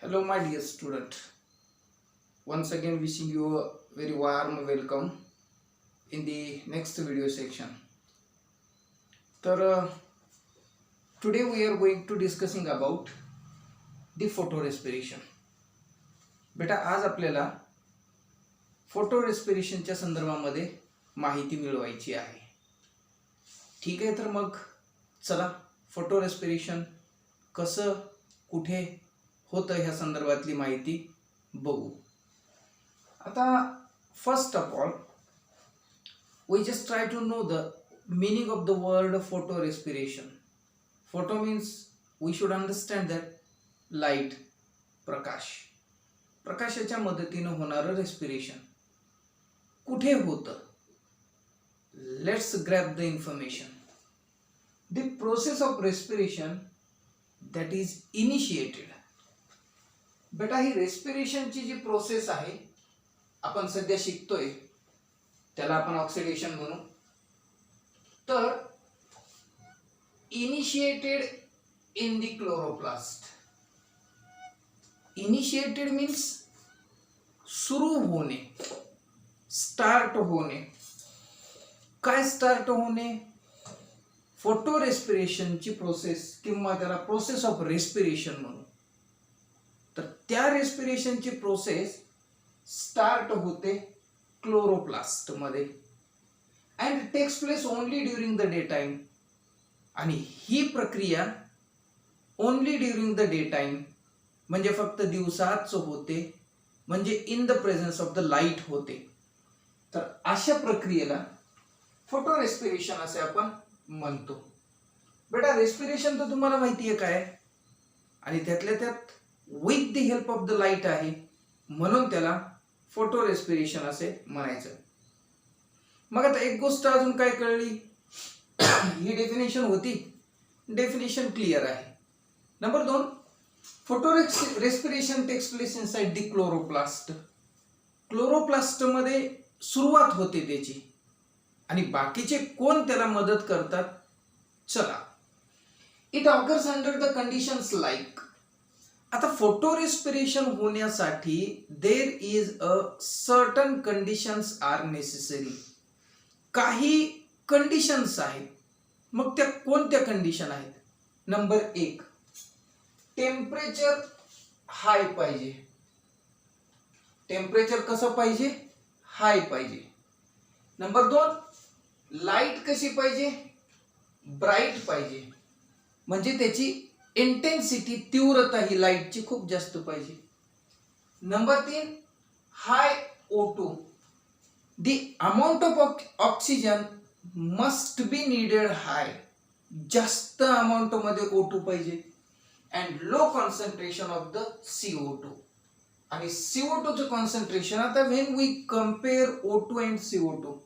Hello, my dear student. Once again, wishing you a very warm welcome in the next video section. So, today we are going to discussing about the photo respiration. बेटा आज आपल्याला photo रेस्पिरेशनच्या संदर्भामध्ये माहिती मिळवायची आहे. ठीक आहे, तर मग चला फोटो रेस्पिरेशन कसं कुठे होतं ह्या संदर्भातली माहिती बघू. आता first of all we just try to know the meaning of the word photo respiration. Photo means we should understand that light, प्रकाशाच्या मदतीने होणारं रेस्पिरेशन कुठे होतं. Let's grab the information. The process of respiration that is initiated. बेटा ही रेस्पिरेशनची जी process आहे आपण सध्या शिकतोय त्याला आपण ऑक्सिडेशन म्हणू. तर initiated in the chloroplast. Initiated means सुरू होणे, स्टार्ट होणे. काय स्टार्ट होणे? फोटो रेस्पिरेशनची प्रोसेस किंवा त्याला प्रोसेस ऑफ रेस्पिरेशन म्हणू. तर त्या रेस्पिरेशनची प्रोसेस स्टार्ट होते क्लोरोप्लास्ट मध्ये and takes place only during the day time. आणि ही प्रक्रिया only during the day time म्हणजे फक्त दिवसाच होते, म्हणजे in the presence of the light होते. तर अशा प्रक्रियेला फोटो रेस्पिरेशन असे आपण म्हणतो. बेटा रेस्पिरेशन तर तुम्हाला माहिती आहे काय, आणि त्यातल्या त्यात with the help of the light आहे, म्हणून त्याला फोटो रेस्पिरेशन असे म्हणायचं. मग आता एक गोष्ट अजून काय कळली, ही डेफिनेशन होती, डेफिनेशन क्लिअर आहे. Number 2, photo respiration takes place inside the chloroplast. Chloroplast मध्ये सुरुवात होते त्याची, आणि बाकीचे कोण त्याला मदत करतात? चला, it occurs under the conditions like. आता फोटो रेस्पिरेशन होण्यासाठी there is a certain conditions are necessary. काही कंडिशन्स आहेत. मग त्या कोणत्या कंडिशन आहेत? नंबर 1, टेम्परेचर हाय पाहिजे. टेम्परेचर कसं पाहिजे? हाय पाहिजे. नंबर 2, लाईट कशी पाहिजे? ब्राईट पाहिजे. म्हणजे त्याची इंटेन्सिटी, तीव्रता ही लाईटची खूप जास्त पाहिजे. Number 3, high O2. The amount of oxygen must be needed high. जास्त अमाउंट मध्ये O2 पाहिजे. And low concentration of the CO2. आणि CO2 चं कॉन्सन्ट्रेशन, आता when we compare O2 and CO2,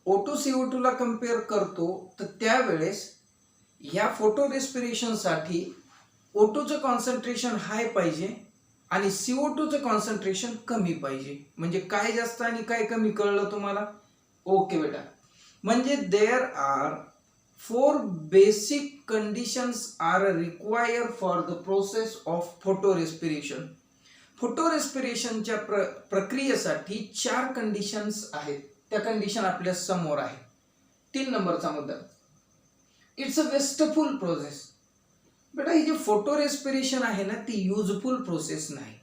O2 CO2 ला कम्पेअर करतो, तर त्यावेळेस ह्या फोटो रेस्पिरेशन साठी O2 चं कॉन्सन्ट्रेशन हाय पाहिजे आणि CO2 चं कॉन्सन्ट्रेशन कमी पाहिजे. म्हणजे काय जास्त आणि काय कमी कळलं तुम्हाला? ओके बेटा, म्हणजे there are 4 basic conditions are required for the process of photo respiration. फोटो रेस्पिरेशनच्या प्रक्रियेसाठी 4 कंडिशन्स आहेत. त्या कंडिशन आपल्या समोर आहे. 3 नंबरचा मुद्दा, इट्स अ वेस्टफुल प्रोसेस. बेटा ही जी फोटो रेस्पिरेशन आहे ना, ती युजफुल प्रोसेस नाही.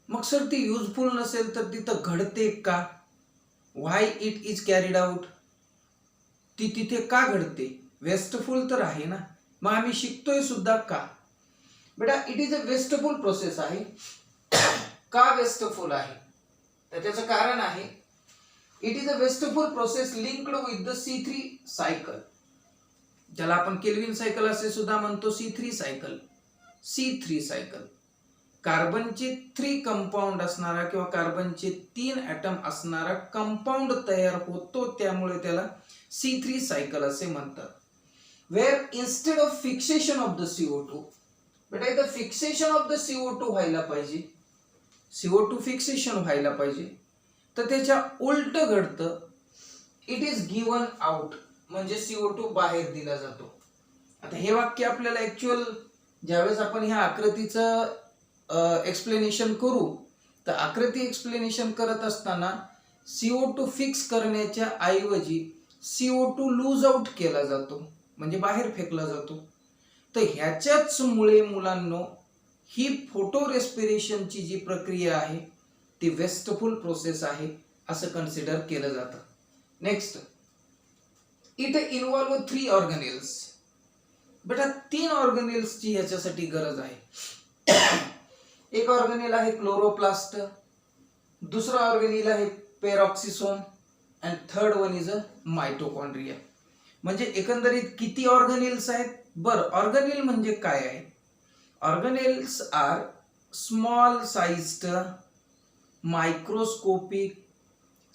मग सर ती युजफुल नसेल तर तिथं घडते का? व्हाय इट इज कॅरीड आउट. ती तिथे का घडते? वेस्टफुल तर आहे ना. मग आम्ही शिकतोय सुद्धा का? बेटा it is a wasteful process आहे. का वेस्टफुल आहे? तर त्याचं कारण आहे, it is a wasteful process linked with the C3 cycle, ज्याला आपण केल्विन सायकल असे सुद्धा म्हणतो. C3 सायकल कार्बनचे 3 कंपाऊंड असणारा किंवा कार्बनचे 3 ॲटम असणारा कंपाऊंड तयार होतो, त्यामुळे त्याला C3 सायकल असे म्हणतात. Where instead of fixation of the CO2, बेटा इथं फिक्सेशन ऑफ द CO2 व्हायला पाहिजे, CO2 फिक्सेशन व्हायला पाहिजे, तर त्याच्या उलट घडतं. इट इज गिवन आउट, म्हणजे CO2 बाहेर दिला जातो. आता हे वाक्य आपल्याला ऍक्च्युअल ज्यावेळेस आपण ह्या आकृतीचं एक्सप्लेनेशन करू तर आकृती एक्सप्लेनेशन करत असताना CO2 फिक्स करण्याच्या ऐवजी CO2 लूज आउट केला जातो, म्हणजे बाहेर फेकला जातो. तर ह्याच्याच मुळे मुलांनो ही फोटो रेस्पिरेशनची जी प्रक्रिया आहे ती वेस्टफुल प्रोसेस आहे असं कन्सिडर केलं जातं. Next, it involve 3 organelles. बेटा 3 ऑर्गेनेल्सची ह्याच्यासाठी गरज आहे. एक ऑर्गेनेल आहे क्लोरोप्लास्ट, दुसरा ऑर्गेनेल आहे peroxisome and third one is a mitochondria. म्हणजे एकंदरीत किती ऑर्गेनेल्स आहेत? बरं, ऑर्गेनेल म्हणजे काय आहे? Organelles are small sized microscopic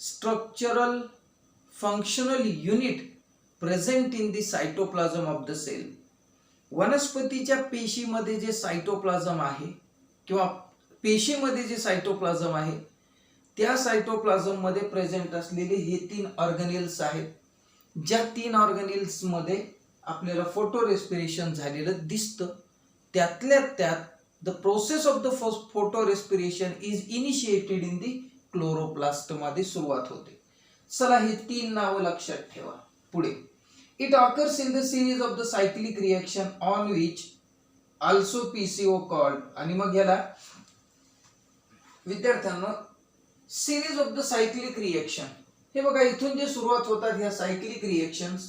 structural functional unit present in the cytoplasm of the cell. वनस्पतीच्या पेशीमध्ये जे सायटोप्लाझम आहे किंवा पेशीमध्ये जे सायटोप्लाझम आहे त्या सायटोप्लाझम मध्ये प्रेझेंट असलेले हे 3 ऑर्गेनेल्स आहेत, ज्या 3 ऑर्गेनेल्स मध्ये आपल्याला फोटो रेस्पिरेशन झालेलं दिसतं. त्यातल्या त्यात the process of the photo respiration is initiated in the chloroplast मध्ये सुरुवात होते. चला हे 3 नावं लक्षात ठेवा. पुढे, it occurs in the series of the cyclic reaction on which also PCO called. आणि मग याला विद्यार्थ्यांना series of the cyclic reaction, हे बघा इथून जे सुरुवात होतात ह्या सायक्लिक रिएक्शन्स,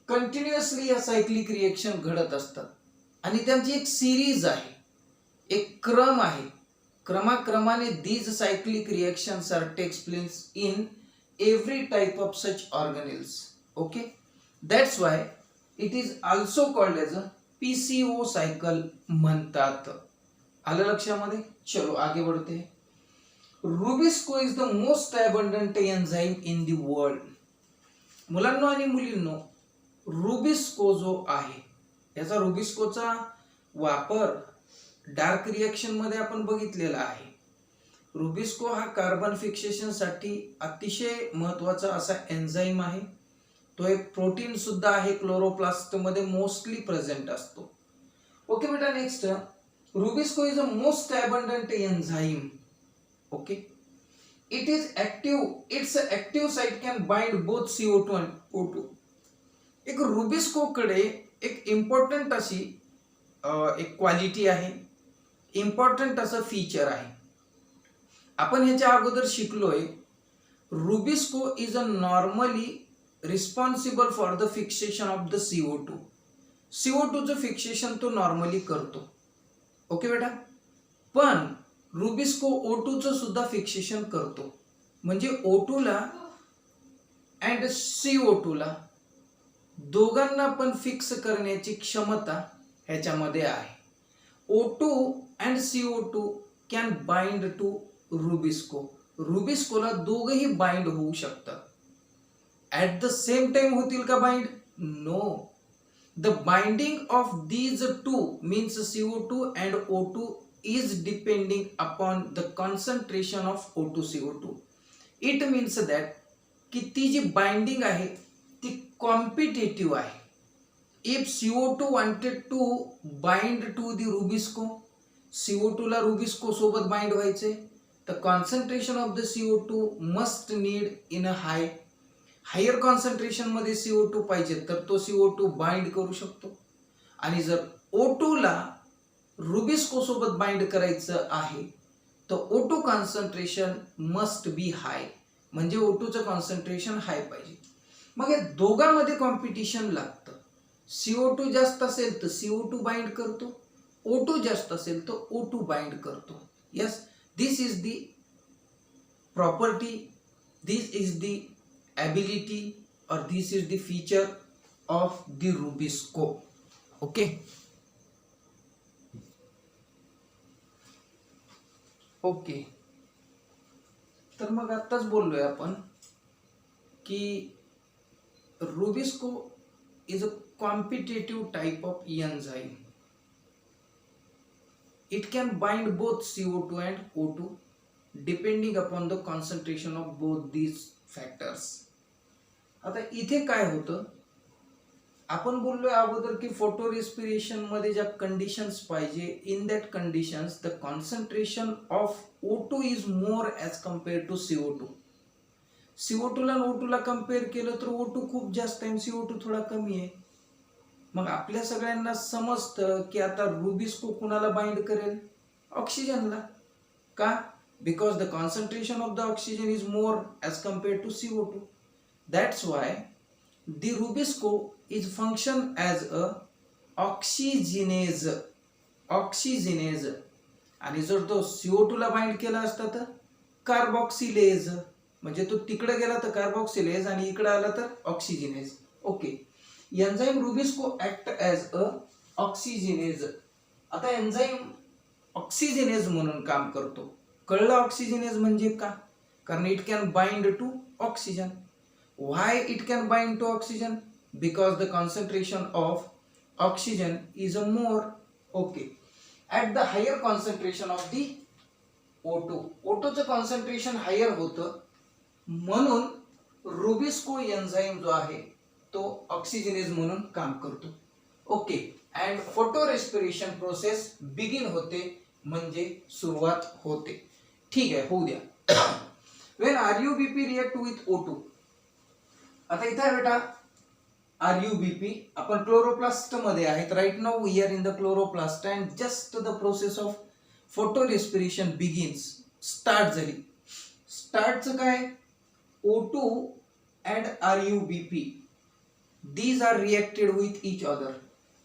कंटिन्युअसली या सायक्लिक रिएक्शन घडत असतात आणि त्यांची एक सिरीज आहे, एक क्रम आहे. क्रमाक्रमाने these cyclic reactions are takes place in every type of such organelles. Okay, that's why it is also called as a PCO cycle म्हणतात. आलं लक्षामध्ये? चलो आगे बढ़ते हैं. Rubisco is the most abundant enzyme in the world. मुलांनो आणि मुलींनो, Rubisco जो आहे याचा रुबिस्कोचा वापर डार्क रिएक्शन मध्ये आपण बघितलेला आहे. रुबिस्को हा कार्बन फिक्सेशन साठी अतिशय महत्वाचा असा एन्झाईम आहे. तो एक प्रोटीन सुद्धा आहे, क्लोरोप्लास्ट मध्ये मोस्टली प्रेझेंट असतो. ओके बेटा, next, Rubisco is a most abundant enzyme. Okay, it is active, it's active site can bind both CO2 and O2. एक रुबिस्को कडे एक इम्पॉर्टंट अशी एक क्वालिटी आहे, इम्पॉर्टंट असं फीचर आहे. आपण ह्याच्या अगोदर शिकलोय, Rubisco is a normally responsible for the fixation of the CO2. CO2 चं फिक्सेशन तो नॉर्मली करतो. ओके बेटा, पण रुबिस्को O2 चं सुद्धा फिक्सेशन करतो. म्हणजे O2 ला अँड CO2 ला दोघांना पण फिक्स करण्याची क्षमता ह्याच्यामध्ये आहे. O2 and CO2 can bind to rubisco. रुबिस्कोला दोघही बाइंड होऊ शकतात. ऍट द सेम टाइम होतील का bind? No. The binding of these two means CO2 and O2 is depending upon the concentration of O2 CO2. It means that की ती जी binding आहे ती कॉम्पिटेटिव्ह आहे. If CO2 wanted to bind to the Rubisco, CO2 ला Rubisco सोबत bind व्हायचे, तर concentration of the CO2 must need in a higher concentration मध्ये CO2 पाहिजे तर तो CO2 बाइंड करू शकतो. आणि जर O2 ला रुबिस्को सोबत बाइंड करायचं आहे तर O2 कॉन्सन्ट्रेशन मस्ट बी हाय, म्हणजे O2 चं कॉन्सन्ट्रेशन हाय पाहिजे. मग या दोघांमध्ये कॉम्पिटिशन लागतं. CO2 जास्त असेल तर CO2 बाइंड करतो, O2 जास्त असेल तर O2 बाइंड करतो. Yes, this is the property, this is the ability or this is the feature of the Rubisco. Okay. Okay, तर मग आत्ताच बोललोय आपण की Rubisco is a competitive type of enzyme. It can bind both CO2 and O2 depending upon the concentration of both these factors. आता इथे काय होतं, आपण बोललोय अगोदर की फोटो रेस्पिरेशन मध्ये ज्या कंडिशन्स पाहिजे, in that conditions the concentration of O2 is more as compare to CO2. CO2 ला O2 ला कम्पेअर केलं तर O2 खूप जास्त आहे, CO2 थोडा कमी आहे. मग आपल्या सगळ्यांना समजतं की आता रुबिस्को कुणाला बाइंड करेल? ऑक्सिजनला. का? Because the concentration of the oxygen is more as compare to CO2. That's why the Rubisco is function as a oxygenase. आणि जर तो CO2 ला बाइंड केला असता तर कार्बॉक्सिलेज, म्हणजे तो तिकडे गेला तर कार्बॉक्सिलेज आणि इकडे आला तर oxygenase. Okay, enzyme rubisco act as a oxygenase. आता एन्झाईम ऑक्सिजनेज म्हणून काम करतो. कळलं ऑक्सिजनेज म्हणजे का? कारण it can bind to oxygen. Why it can bind to oxygen? Because the concentration of oxygen is a more. Okay, at the higher concentration of the O2, O2चं concentration higher होतं, म्हणून रुबिस्को एन्झाईम जो आहे तो ऑक्सिजनेज म्हणून काम करतो. Okay, and photo respiration process begin होते, म्हणजे सुरुवात होते. ठीक आहे, होऊ द्या. When RUBP react with O2, आता इथे आहे बेटा RUBP. आपण क्लोरोप्लास्ट मध्ये आहेत. Right now we are in the chloroplast and just the process of photo respiration begins. Start झाली. स्टार्टचं काय? O2 and RUBP, these are reacted with each other.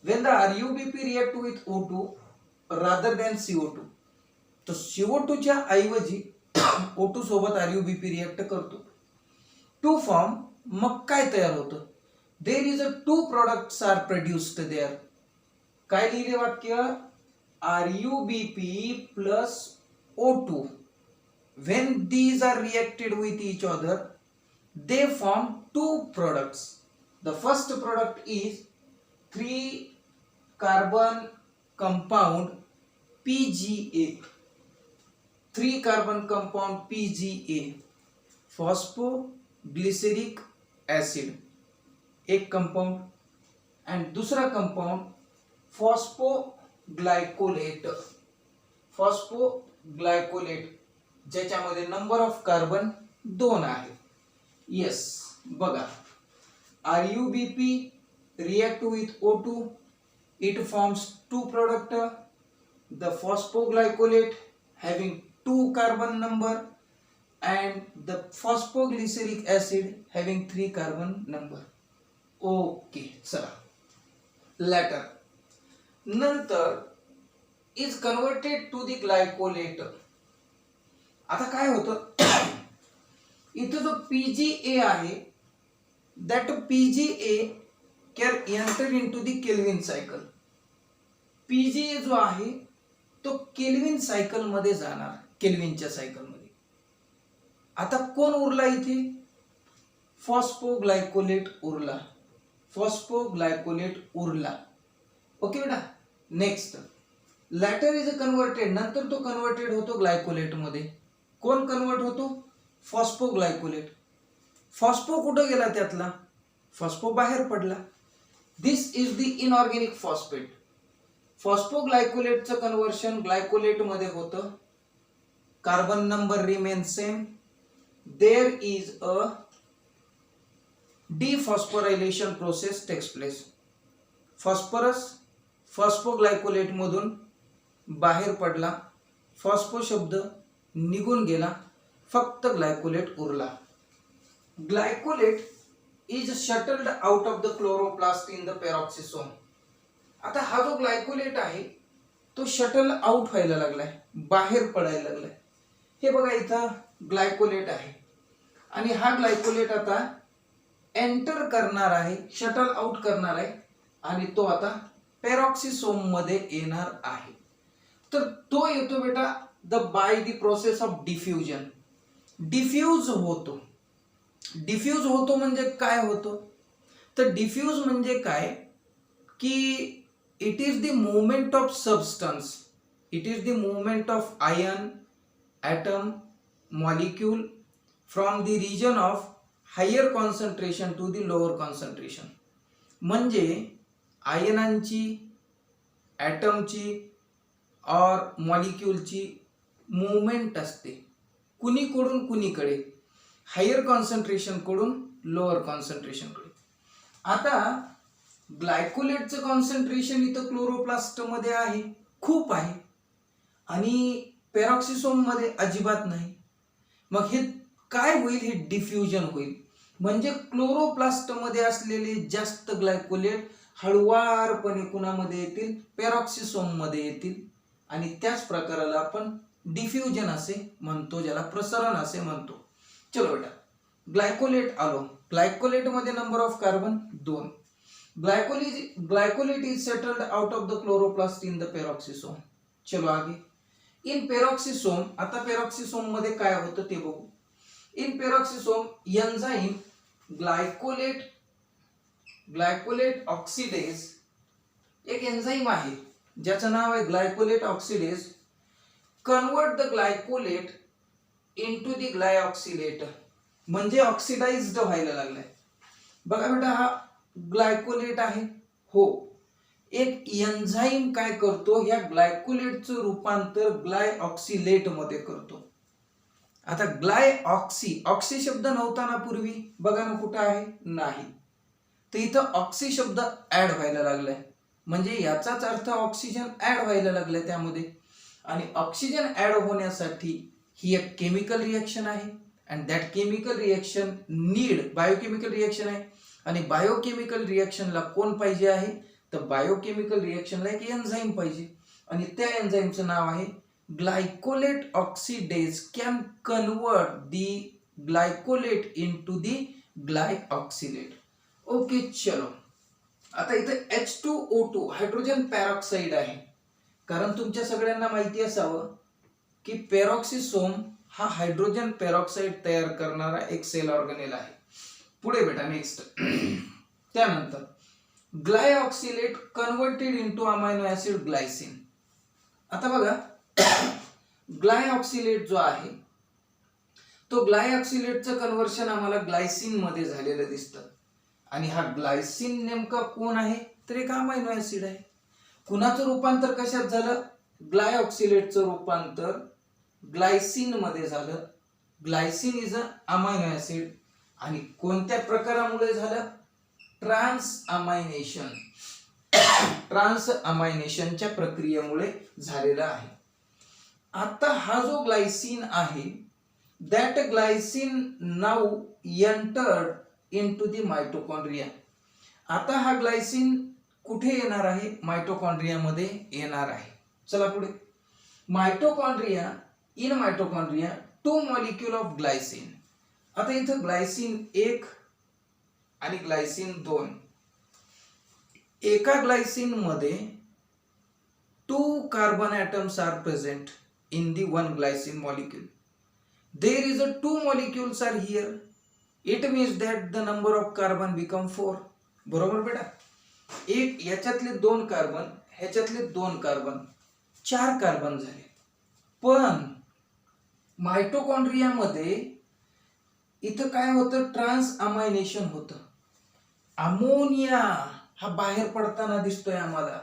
When the RUBP react with O2 rather than CO2, तो CO2 च्या ऐवजी O2 सोबत RUBP react करतो. To form, मग काय तयार होतं? There is a two products are produced there. काय लिहिले वाक्य? RUBP plus O2. When these are reacted with each other, they form two products. The first product is 3 carbon compound PGA. 3 carbon compound PGA, phosphoglyceric acid, एक compound, and दूसरा compound फॉस्फोग्लायकोलेट. फॉस्फोग्लायकोलेट ज्याच्यामध्ये number of carbon 2 आहे. Yes, बघा, RUBP react with O2, it forms two product, the phosphoglycolate having 2 carbon number and the phosphoglyceric acid having 3 carbon number. Okay, चला. Later, नंतर is converted to the glycolate. आता काय होतं? इथं जो PGA आहे, that PGA can enter into the Kelvin cycle. PGA जो आहे तो केल्विन सायकल मध्ये जाणार, केल्विनच्या सायकल मध्ये. आता कोण उरला इथे? फॉस्फोग्लायकोलेट उरला. फॉस्फोग्लायकोलेट उरला. ओके बेटा. Next, later is converted. नंतर तो कन्वर्टेड होतो ग्लायकोलेट मध्ये. कोण कन्वर्ट होतो? फॉस्फोग्लायकोलेट. फॉस्फो कुठं गेला त्यातला? फॉस्फो बाहेर पडला. This is the inorganic phosphate. फॉस्फोग्लायकोलेटचं कन्वर्शन ग्लायकोलेट मध्ये होतं. Carbon number remain same. There is a dephosphorylation process takes place. Phosphorus phosphoglycolate मधून बाहेर पडला. फॉस्फो शब्द निघून गेला, फक्त ग्लायकोलेट उरला. Glycolate is shuttled out of the chloroplast in the peroxisome. आता हा जो ग्लायकोलेट आहे तो शटल आउट व्हायला लागलाय, बाहेर पडायला लागलाय. हे बघा, इथं ग्लायकोलेट आहे आणि हा ग्लायकोलेट आता एंटर करणार आहे, शटल आउट करणार आहे आणि तो आता पेरॉक्सिसोम मध्ये येणार आहे. तर तो येतो बेटा by the process of diffusion. Diffuse होतो. डिफ्यूज होतो म्हणजे काय होतो? तर डिफ्यूज म्हणजे काय की it is the movement of substance. It is the movement of ion, atom, molecule from the region of higher concentration to the lower concentration. म्हणजे आयनांची, ॲटमची और मॉलिक्यूलची मूवमेंट असते कुणीकडून कुणीकडे, हायर कॉन्सन्ट्रेशन कडून लोअर कॉन्सन्ट्रेशन कडे. आता ग्लायकोलेटचं कॉन्सन्ट्रेशन इथं क्लोरोप्लास्ट मध्ये आहे, खूप आहे, आणि पेरॉक्सिसोम मध्ये अजिबात नाही. मग हे काय होईल, हे डिफ्युजन होईल. म्हणजे क्लोरोप्लास्ट मध्ये असलेले जास्त ग्लायकोलेट हळुवारपणे कुणामध्ये येतील, पेरॉक्सिसोम मध्ये येतील, आणि त्याच प्रकाराला आपण डिफ्युजन असे म्हणतो, ज्याला प्रसरण असे म्हणतो. चलो बेटा, ग्लायकोलेट आलो. ग्लायकोलेट मध्ये number of carbon 2. Glycolate is settled out of the chloroplast in the peroxisome. चलो आगे. इन पेरॉक्सिसोम, आता पेरॉक्सिसोम मध्ये काय होतं ते बघू. In peroxisome enzyme glycolate oxidase, एक एन्झाइम आहे ज्याचं नाव आहे glycolate oxidase, convert the glycolate into the glyoxylate. म्हणजे ऑक्सिडाइज्ड व्हायला लागलाय. बघा बेटा, हा ग्लायकोलेट आहे, हो. एक एन्झाइम काय करतो, या ग्लायकोलेटचं रूपांतर ग्लायऑक्सिलेट मध्ये करतो. आता ऑक्सी शब्द नव्हता ना पूर्वी, बघा ना कुठं आहे, नाही. तर इथं ऑक्सी शब्द ऍड व्हायला लागलाय, म्हणजे याचाच अर्थ ऑक्सिजन ऍड व्हायला लागलाय त्यामध्ये. आणि ऑक्सिजन ऍड होण्यासाठी ही एक केमिकल रिएक्शन आहे, and that chemical reaction need biochemical reaction आहे. आणि बायोकेमिकल रिएक्शनला कोण पाहिजे आहे, तर बायोकेमिकल रिएक्शनला एक एन्झाइम पाहिजे, आणि त्या एन्झाइमचं नाव आहे glycolate oxidase can convert the glycolate into the glyoxylate. Okay, चलो. आता इथं H2O2 हायड्रोजन पॅरॉक्साईड आहे, कारण तुमच्या सगळ्यांना माहिती असावं की पेरॉक्सिसोम हा हायड्रोजन पेरॉक्साईड तयार करणारा एक सेल ऑर्गनेल आहे. पुढे बेटा नेक्स्ट. त्यानंतर ग्लायऑक्सिलेट converted into amino acid Glycine. आता बघा, ग्लायऑक्सिलेट जो आहे तो ग्लायऑक्सिलेटचं कन्व्हर्शन आम्हाला ग्लायसिन मध्ये झालेलं दिसतं. आणि हा ग्लायसिन नेमका कोण आहे, तर एक अमायनो ऍसिड आहे. कुणाचं रूपांतर कशात झालं, ग्लायऑक्सिलेटचं रूपांतर ग्लायसिन मध्ये झालं. Glycine is a amino acid, आणि कोणत्या प्रकारामुळे झालं, ट्रान्स अमायनेशनच्या प्रक्रियेमुळे झालेला आहे. आता हा जो ग्लायसिन आहे, that glycine now entered into the mitochondria. आता हा ग्लायसिन कुठे येणार आहे, मायटोकॉन्ड्रियामध्ये येणार आहे. चला पुढे. In mitochondria 2 molecule of glycine. आता इथं ग्लायसिन 1 आणि ग्लायसिन 2. एका ग्लायसिन मध्ये 2 carbon atoms are present in the one glycine molecule. There is a 2 molecules are here. It means that the number of carbon become 4. बरोबर बेटा, एक याच्यातले 2 carbon, ह्याच्यातले 2 carbon, 4 carbon झाले. पण मायटोकॉन्ड्रिया मध्ये इथं काय होतं, ट्रान्स अमायनेशन होतं. अमोनिया हा बाहेर पडताना दिसतोय आम्हाला.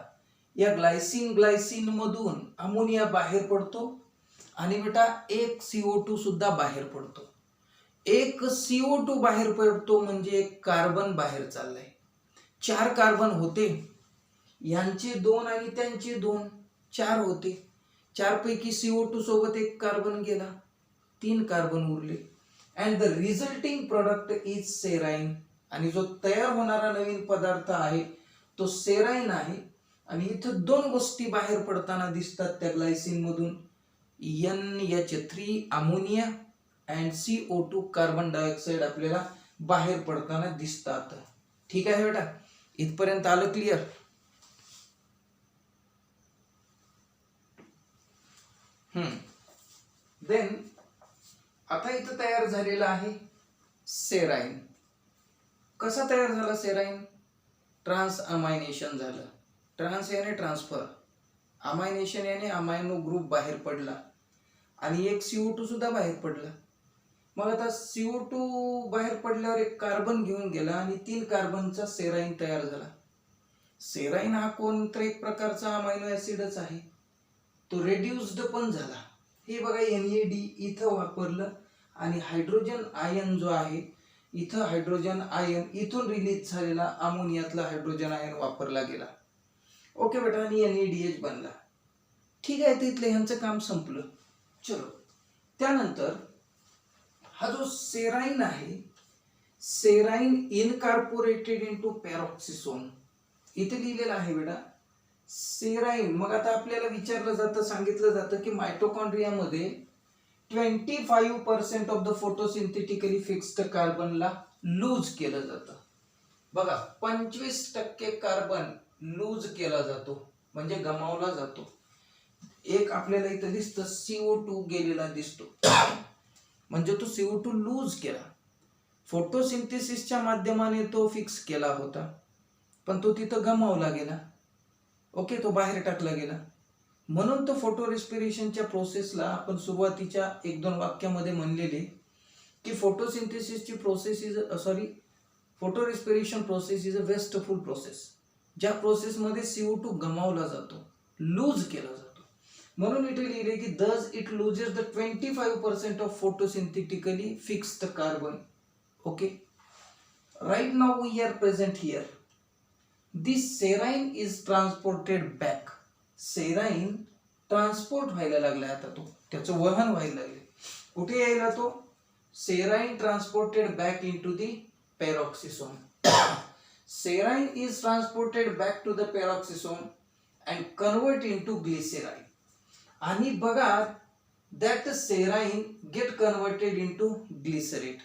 या ग्लायसिन मधून अमोनिया बाहेर पडतो, आणि बेटा एक CO2 सुद्धा बाहेर पडतो. एक CO2 बाहेर पडतो म्हणजे एक कार्बन बाहेर चाललाय. 4 कार्बन होते, यांचे 2 आणि त्यांचे 2, 4 होते. 4 पैकी CO2 सोबत एक कार्बन गेला, 3 कार्बन उरले. And the resulting product is serine. आणि जो तयार होणारा नवीन पदार्थ आहे तो सेराइन आहे. आणि इथं 2 गोष्टी बाहेर पडताना दिसतात त्या ग्लायसिन मधून, NH3 ammonia and CO2 carbon dioxide आपल्याला बाहेर पडताना दिसतात. ठीक आहे बेटा, इथपर्यंत आलं क्लिअर. देन आता इथं तयार झालेला आहे सेराइन. कसा तयार झाला सेराइन, ट्रान्स अमायनेशन झालं. ट्रान्स याने ट्रान्सफर, अमायनेशन याने अमायनो ग्रुप बाहेर पडला, आणि एक CO2 सुद्धा बाहेर पडला. मग आता CO2 बाहेर पडल्यावर एक कार्बन घेऊन गेला आणि 3 कार्बनचा सेराइन तयार झाला. सेराइन हा कोणता एक प्रकारचा अमायनो ऍसिडच आहे. तो रेड्युस्ड पण झाला. हे बघा NAD इथं वापरलं आणि हायड्रोजन आयन जो आहे इथं हायड्रोजन आयन इथून रिलीज झालेला अमोनियातला हायड्रोजन आयन वापरला गेला. ओके बेटा, आणि NADH बनला. ठीक आहे, तिथलं ह्यांचं काम संपलं. चलो, त्यानंतर हा जो सेराइन आहे, सेराइन इनकॉर्पोरेटेड इनटू पेरॉक्सिसोम, इथे लिहिलेलं आहे बेटा सेराइन. मग आता आपल्याला विचारलं जातं, सांगितलं जातं की मायटोकॉन्ड्रियामध्ये 25% ऑफ द फोटोसिंथेटिकली फिक्स्ड कार्बनला लूज केलं जातं. बघा, 25% कार्बन लूज केला जातो म्हणजे गमावला जातो. एक आपल्याला इथं दिसतं CO2 गेलेला दिसतो म्हणजे तो CO2 लूज केला. फोटोसिंथेसिसच्या माध्यमाने तो फिक्स केला होता पण तो तिथं गमावला गेला. ओके, तो बाहेर टाकला गेला. म्हणून तो फोटो रेस्पिरेशनच्या प्रोसेसला आपण सुरुवातीच्या 1-2 वाक्यामध्ये म्हणलेले की फोटोसिंथेसिसची process is photorespiration process is a wasteful process, ज्या प्रोसेसमध्ये CO2 गमावला जातो, लूज केला जातो. म्हणून इथे लिहिले की thus it loses the 25% of photosynthetically fixed carbon. Okay, right now we are present here. This serine is transported back. Serine transport व्हायला लागला, आता तो त्याचं वहन व्हायला लागले. कुठे यायला तो? Serine transported back into the peroxisome. Serine is transported back to the peroxisome and convert into glyceride. आणि बघा, that serine get converted into glycerate.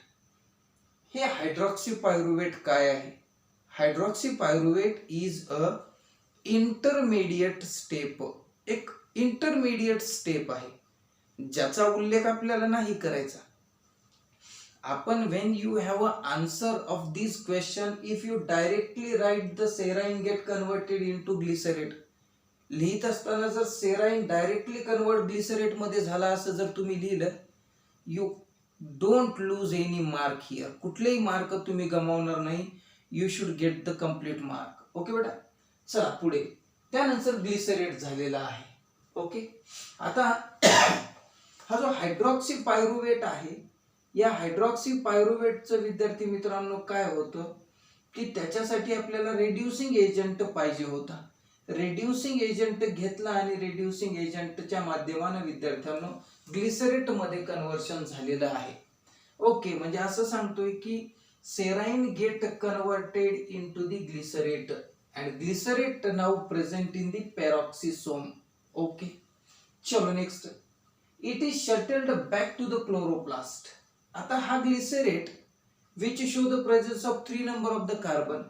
हे हायड्रॉक्सी पायरुवेट काय आहे? Hydroxy pyruvate is a intermediate step. एक intermediate step आहे ज्याचा उल्लेख आपल्याला नाही करायचा. आपण when you have an answer of this question, if you directly write the serine get converted into glycerate, लिहित असताना जर सेराइन डायरेक्टली कन्वर्ट ग्लिसरेट मध्ये झाला असं जर तुम्ही लिहिलं, you don't lose any mark here. कुठलेही मार्क तुम्ही गमावणार नाही. You should get the complete mark. Okay बेटा, चला पुढे. त्यानंतर ग्लिसरेट झालेला आहे. ओके, आता हा जो हायड्रॉक्सी पायरुवेट आहे, या हायड्रॉक्सी पायरुवेटचं विद्यार्थी मित्रांनो काय होतं की त्याच्यासाठी आपल्याला रेड्युसिंग एजंट पाहिजे होता. रेड्युसिंग एजंट घेतला आणि रेड्युसिंग एजंटच्या माध्यमाने विद्यार्थ्यांनो ग्लिसरेट मध्ये कन्व्हर्शन झालेलं आहे. ओके, म्हणजे असं सांगतोय की serine get converted into the glycerate and glycerate now present in the peroxisome. Okay, चलो next. It is shuttled back to the chloroplast. आता हा glycerate which show the presence of 3 number of the carbon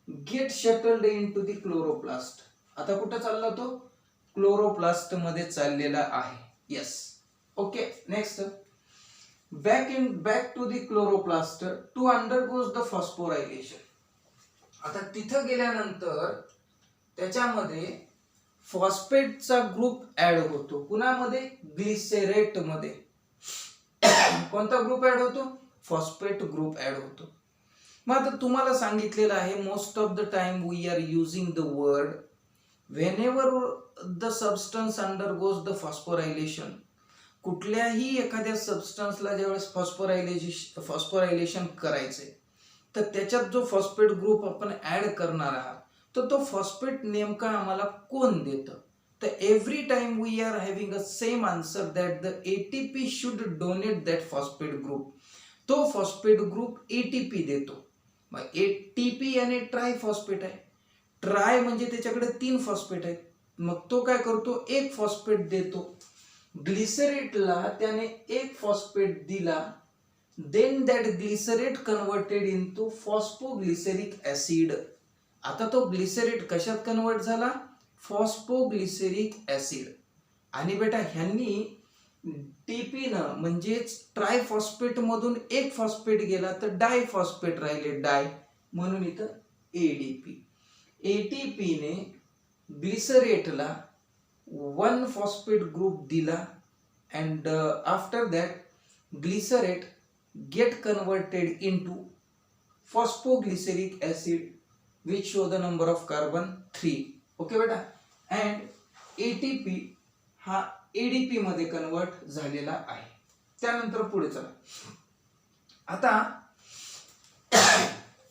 get shuttled into the chloroplast. आता कुठं चालला तो? Chloroplast मध्ये चाललेला आहे. Yes. Okay, next. Back to the chloroplast to undergoes the phosphorylation. आता तिथं गेल्यानंतर त्याच्यामध्ये फॉस्फेटचा ग्रुप ऍड होतो. कुणामध्ये? ग्लिसरेट मध्ये. कोणता ग्रुप ऍड होतो? फॉस्फेट ग्रुप ऍड होतो. मग आता तुम्हाला सांगितलेलं आहे most of the time we are using the word whenever the substance undergoes the phosphorylation. कुठल्याही एखाद्या सबस्टन्सला ज्यावेळेस फॉस्फोरायलेशन करायचंय तर त्याच्यात जो फॉस्फेट ग्रुप आपण ऍड करणार आहात तर तो फॉस्फेट नेमका आम्हाला कोण देतं? तर every time we are having a same answer that the ATP should donate that phosphate group. तो फॉस्फेट ग्रुप ATP देतो. मग ATP आणि ट्राय फॉस्फेट आहे. ट्राय म्हणजे त्याच्याकडे 3 फॉस्फेट आहेत. मग तो काय करतो? 1 फॉस्फेट देतो. ग्लिसरेटला त्याने 1 फॉस्फेट दिला. Then that glycerate converted into phosphoglyceric acid. आता तो ग्लिसरेट कशात कन्वर्ट झाला? Phosphoglyceric acid. आणि बेटा ह्यांनी TP न म्हणजेच ट्रायफॉस्फेट मधून 1 फॉस्फेट गेला तर डायफॉस्फेट राहिले, डाय, म्हणून इथं ADP. ATP ने ग्लिसरेटला 1 फॉस्फेट ग्रुप दिला and after that glycerate get converted into phosphoglyceric acid which show the number of carbon 3. Okay बेटा. अँड ATP हा ADP मध्ये कन्वर्ट झालेला आहे. त्यानंतर पुढे चला. आता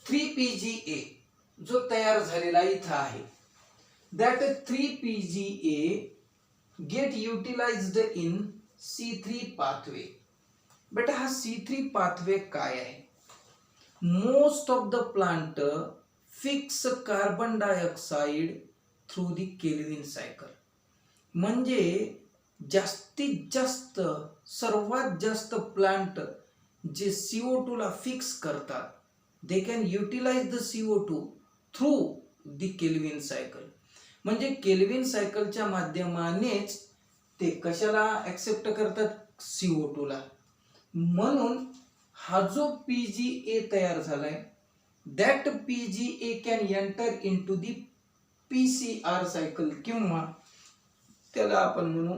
3PGA जो तयार झालेला इथं आहे, that 3PGA get utilized in C3 pathway. बेटा हा C3 pathway काय आहे? Most of the plant fix carbon dioxide through the Kelvin cycle. म्हणजे जास्तीत जास्त सर्वात जास्त प्लांट जे CO2 ला फिक्स करतात, they can utilise the CO2 through the Calvin cycle. म्हणजे केल्विन सायकलच्या माध्यमानेच ते कशाला ऍक्सेप्ट करतात? CO2 ला. म्हणून हा जो PGA तयार झालाय, that PGA can enter into the PCR cycle किंवा त्याला आपण म्हणू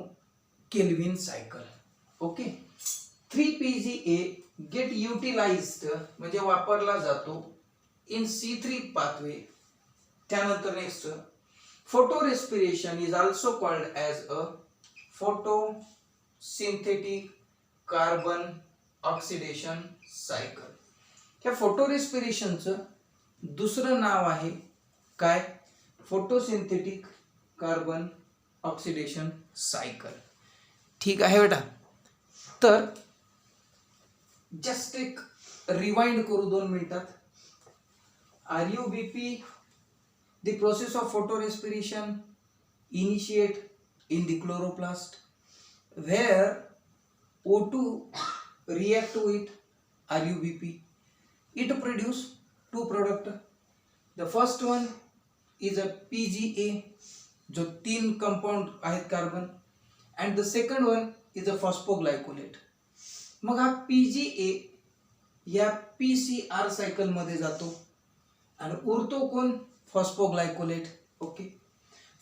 Calvin cycle. Okay. 3PGA get utilised म्हणजे वापरला जातो इन C3 पाथवे. त्यानंतर next, photorespiration is also called as a photosynthetic carbon oxidation cycle. ह्या फोटो रेस्पिरेशनचं दुसरं नाव आहे काय? Photosynthetic carbon oxidation cycle. ठीक आहे बेटा. तर जस्ट एक रिवाइंड करू 2 मिनिटात. RUBP, the process of photorespiration initiate in the chloroplast where O2 react with RUBP. It produce 2 product. The first one is a PGA जो 3 कंपाउंड आहेत carbon, and the second one is a phosphoglycolate. मग हा PGA या PCR cycle मध्ये जातो आणि उरतो कोण? फॉस्फोग्लायकोलेट. ओके.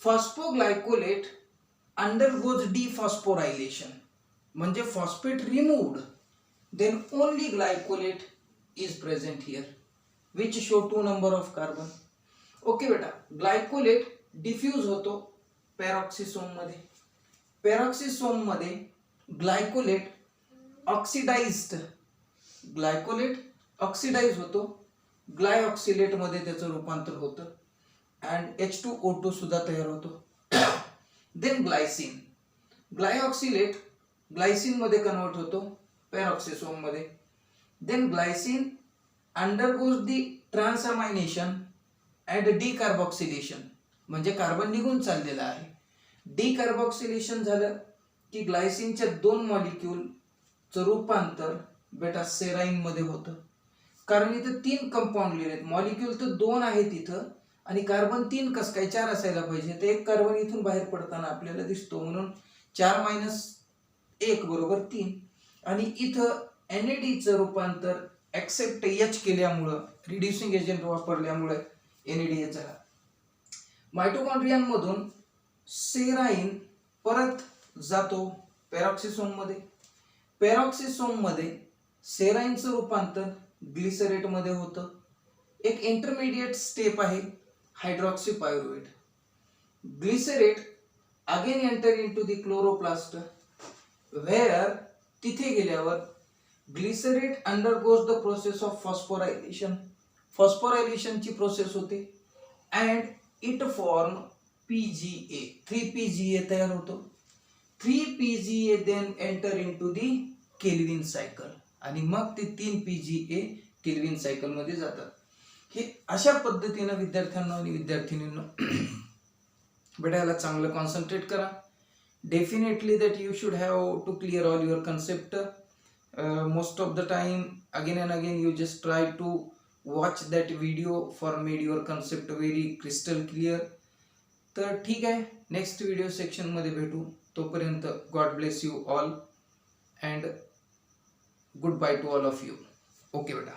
फॉस्फोग्लायकोलेट अंडरगोज डिफॉस्फोरायलेशन म्हणजे phosphate removed, then only glycolate is present here which show 2 number of carbon. Okay बेटा. ग्लायकोलेट डिफ्यूज होतो पेरॉक्सिसोम मध्ये. पेरॉक्सिसोम मध्ये ग्लायकोलेट ऑक्सिडाइज्ड, ग्लायकोलेट ऑक्सिडाइज होतो, ग्लायऑक्सिलेट मध्ये त्याचं रूपांतर होतं अँड H2O2 सुद्धा तयार होतो. देन ग्लायसिन, ग्लायऑक्सिलेट ग्लायसिन मध्ये कन्वर्ट होतो पेरॉक्सिसोम मध्ये. Then Glycine undergoes the ट्रान्सअमायनेशन and डिकार्बॉक्सिलेशन म्हणजे कार्बन निघून चाललेला आहे. डिकार्बॉक्सिलेशन झालं की ग्लायसिनच्या 2 मॉलिक्यूलचं रूपांतर बेटा सेराइन मध्ये होतं. कारण इथं 3 कंपाऊंड लिहिलेत, मॉलिक्यूल तर 2 आहेत इथं आणि कार्बन 3 कस काय 4 असायला पाहिजे. तर एक कार्बन इथून बाहेर पडताना आपल्याला दिसतो, म्हणून 4 - 1 = 3. आणि इथं NAD चं रूपांतर एक्सेप्ट H केल्यामुळं, रिड्युसिंग एजंट वापरल्यामुळे NADH झाला. मायटोकॉन्ड्रियांमधून सेराइन परत जातो पेरॉक्सिसोम मध्ये. पेरॉक्सिसोम मध्ये सेराइनचं रूपांतर ग्लिसरेट मध्ये होतं. एक इंटरमिडिएट स्टेप आहे hydroxy pyruvate. Glycerate again enter into the chloroplast where तिथे गेल्यावर glycerate undergoes the process of phosphorylation. फॉस्फोरायलेशनची प्रोसेस होते and it form PGA. 3PGA तयार होतो. 3PGA then enter into the Calvin cycle आणि मग ते 3PGA केल्विन सायकल मध्ये जातात. हे अशा पद्धतीने विद्यार्थ्यांना आणि विद्यार्थिनींना बेटा याला चांगलं कॉन्सन्ट्रेट करा. Definitely that you should have to clear all your concept. Most of the time again and again you just try to watch that video for made your concept very crystal clear. तर ठीक आहे, next video सेक्शनमध्ये भेटू. तोपर्यंत God bless you all and good bye to all of you. Okay बेटा.